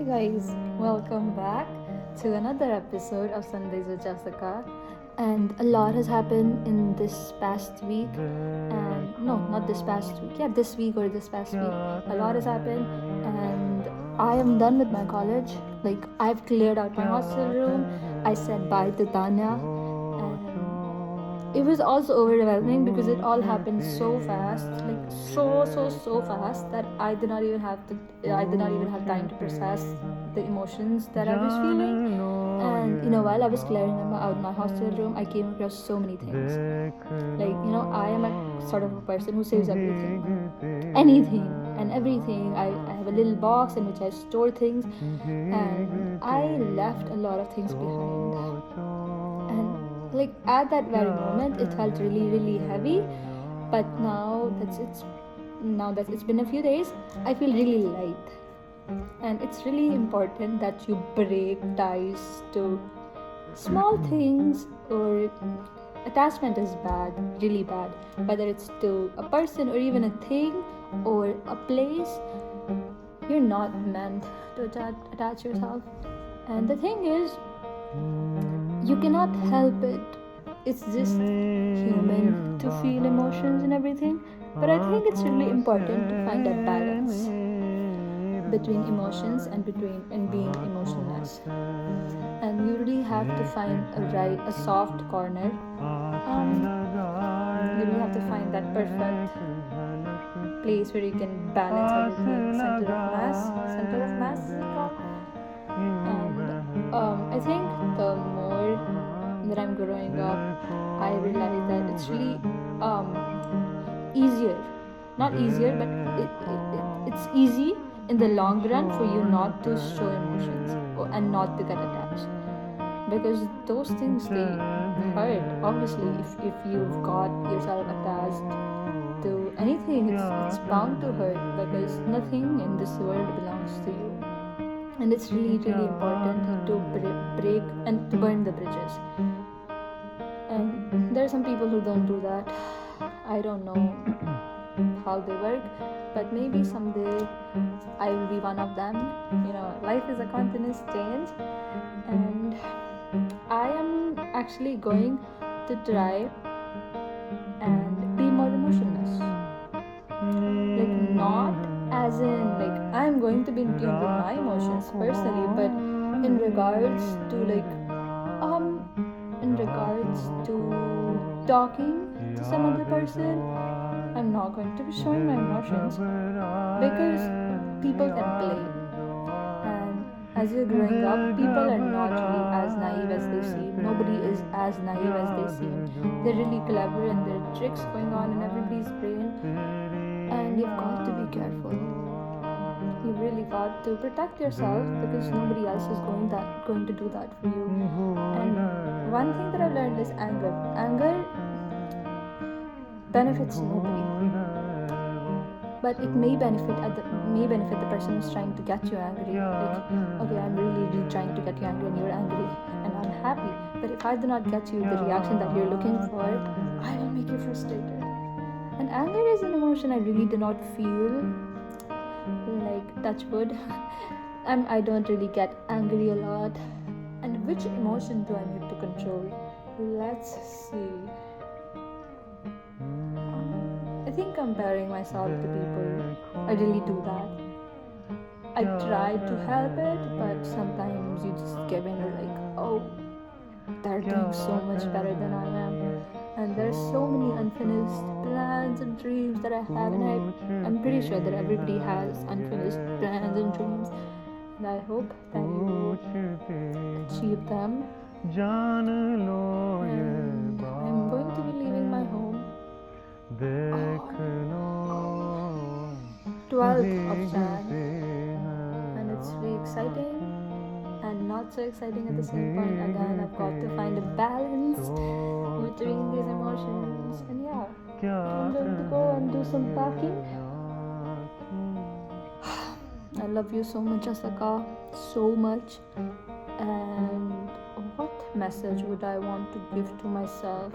guys, welcome back to another episode of Sundays with Jessica. And a lot has happened in this past week, and no, not this past week, yeah, this week or this past week. A lot has happened, and I am done with my college. Like, I've cleared out my hostel room, I said bye to Tanya, and it was also overwhelming because it all happened so fast, like so fast that I did not even have time to process the emotions that I was feeling. And while I was clearing out my hostel room, I came across so many things. Like, I am a sort of a person who saves everything, anything and everything. I have a little box in which I store things, and I left a lot of things behind. And like at that very moment, it felt really heavy. But now that it's been a few days, I feel really light. And it's really important that you break ties to small things, or attachment is bad, really bad, whether it's to a person or even a thing or a place. You're not meant to attach yourself. And the thing is, you cannot help it. It's just human to feel emotions and everything. But I think it's really important to find that balance between emotions and being emotionless. And you really have to find a soft corner. You really have to find that perfect place where you can balance everything. Center of mass is it called? And I think the more that I'm growing up, I realize that it's really easier. Not easier, but it's easy in the long run for you not to show emotions and not to get attached, because those things, they hurt. Obviously, if you've got yourself attached to anything, it's bound to hurt, because nothing in this world belongs to you. And it's really important to break and to burn the bridges. And there are some people who don't do that. I don't know how they work, but maybe someday I will be one of them. Life is a continuous change, and I am actually going to try and be more emotionless. Like, not as in like I'm going to be in tune with my emotions personally, but in regards to talking to some other person, I'm not going to be showing my emotions, because people can play. And as you're growing up, people are not really as naive as they seem. Nobody is as naive as they seem. They're really clever, and there are tricks going on in everybody's brain. And you've got to be careful. You've really got to protect yourself, because nobody else is going to do that for you. And one thing that I've learned is anger. Anger benefits nobody, but it may benefit the person who's trying to get you angry. Like, okay, I'm really trying to get you angry, and you're angry, and I'm happy. But if I do not get you the reaction that you're looking for, I will make you frustrated. And anger is an emotion I really do not feel. Like, touch wood, I don't really get angry a lot. And which emotion do I need to control? Let's see. I think comparing myself to people, I really do that. I try to help it, but sometimes you just give in. You're like, oh, they're doing so much better than I am. And there's so many unfinished plans and dreams that I have, and I'm pretty sure that everybody has unfinished plans and dreams, and I hope that you achieve them. And I'm going to be leaving my home on 12th of Jan, and it's really exciting and not so exciting at the same point. Again, I've got to find a balance between these emotions. And yeah, I'm going to go and do some packing. I love you so much, Jessica, so much. And what message would I want to give to myself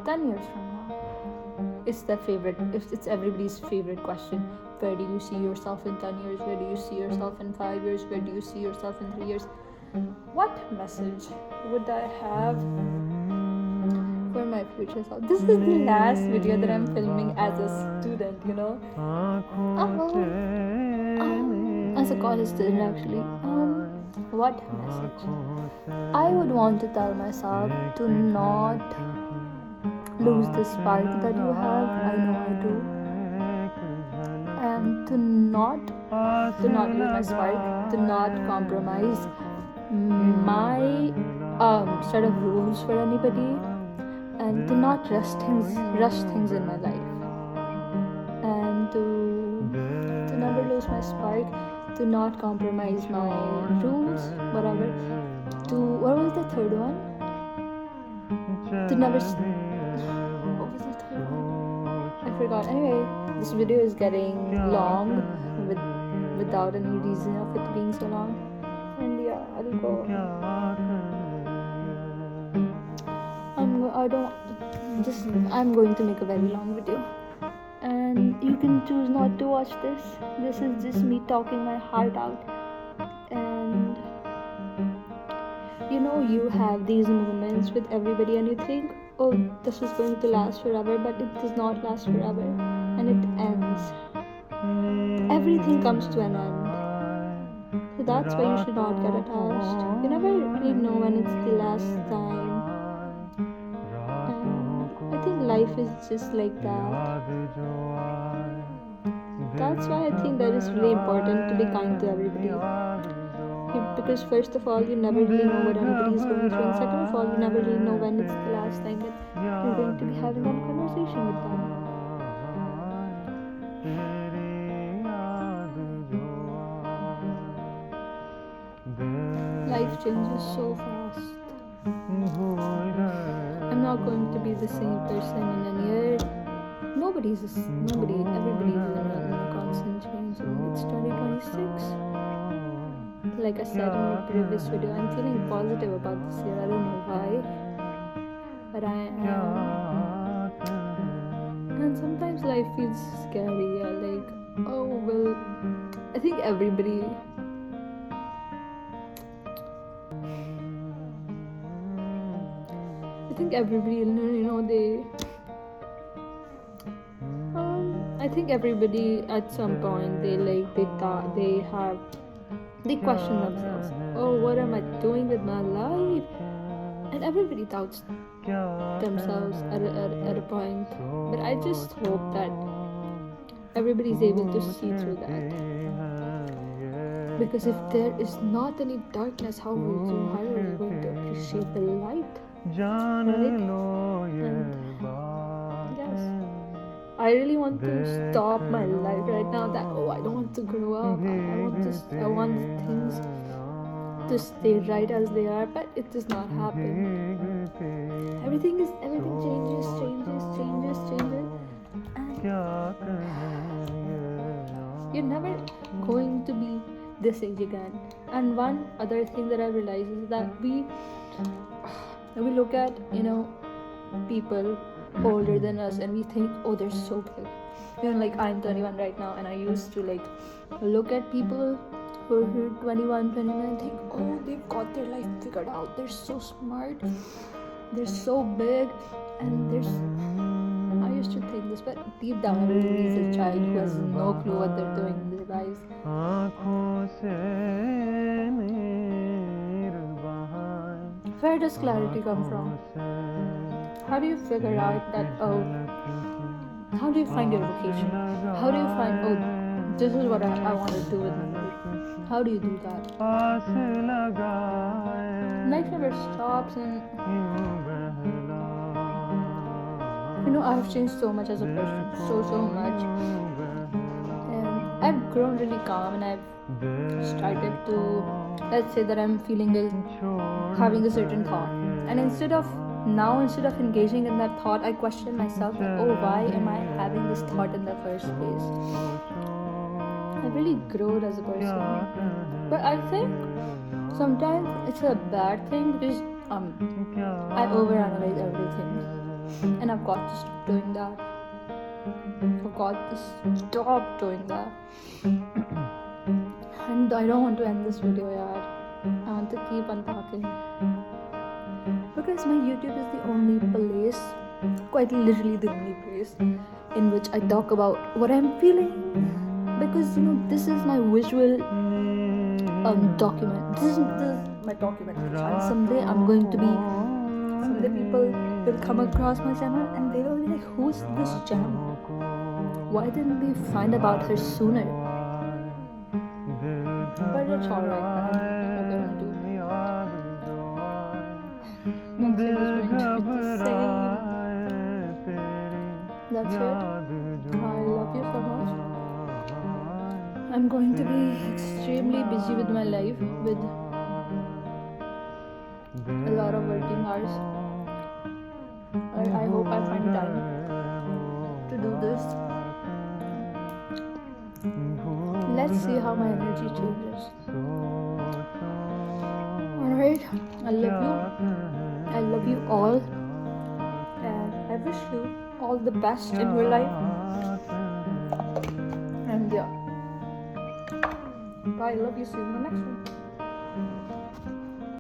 10 years from now? It's everybody's favorite question. where do you see yourself in 10 years, where do you see yourself in 5 years, where do you see yourself in 3 years, what message would I have for my future self? This is the last video that I'm filming as a student, you know. As a college student, actually. What message? I would want to tell myself to not lose the spark that you have. I know I do. And to not lose my spark, to not compromise my set of rules for anybody, and to not rush things in my life, and to never lose my spark, to not compromise my rules, whatever. What was the third one? To never. What was the third one? I forgot. Anyway, this video is getting long without any reason of it being so long. And yeah, I'll go. I'm going to make a very long video. And you can choose not to watch this. This is just me talking my heart out. And you know, you have these moments with everybody and you think, oh, this is going to last forever, but it does not last forever, and it ends. Everything comes to an end. So that's why you should not get attached. You never really know when it's the last time. And I think life is just like that. That's why I think that it's really important to be kind to everybody. Because first of all, you never really know what anybody is going through, and second of all, you never really know when it's the last time that you're going to be having that conversation with them. Life changes so fast. I'm not going to be the same person in a year. Everybody's in a constant change, and it's 2026. Like I said in my previous video, I'm feeling positive about this year. I don't know why, but I am. And sometimes life feels scary. Yeah, like, oh well, I think everybody. I think everybody at some point they question themselves. Oh, what am I doing with my life? And everybody doubts themselves at a point. But I just hope that everybody's able to see through that. Because if there is not any darkness, how are you going to appreciate the light? Right? And yes, I really want to stop my life right now. That I don't want to grow up. I want things to stay right as they are, but it does not happen. Everything changes, and you're never going to be this age again. And one other thing that I realized is that we look at people older than us and we think, oh, they're so big. Like I'm 21 right now, and I used to look at people who are 21, 29 and think, oh, they've got their life figured out, they're so smart, they're so big, and I used to think this, but deep down everybody is a child who has no clue what they're doing in their lives. Where does clarity come from? How do you figure out that, how do you find your vocation? How do you find, this is what I want to do with my life? How do you do that? Life never stops, and I've changed so much as a person, so much. And I've grown really calm, and I've started to, let's say that I'm having a certain thought, and instead of engaging in that thought, I question myself, why am I having this thought in the first place? I've really grown as a person, but I think sometimes it's a bad thing because I overanalyze everything, and I've got to stop doing that. god, stop doing that. And I don't want to end this video, yaar. I want to keep on talking. Because my YouTube is the only place, quite literally the only place, in which I talk about what I'm feeling. Because, you know, this is my visual document. This is my document. And someday people will come across my channel and they will be like, who's this Jam? Why didn't we find about her sooner? But it's alright, man. What can I do? Nothing is going to be the same. That's it. I love you so much. I'm going to be extremely busy with my life, with a lot of working hours. I hope I find time to do this. Let's see how my energy changes. Alright, I love you. I love you all. And I wish you all the best in your life. And yeah. Bye, love you, see you in the next one.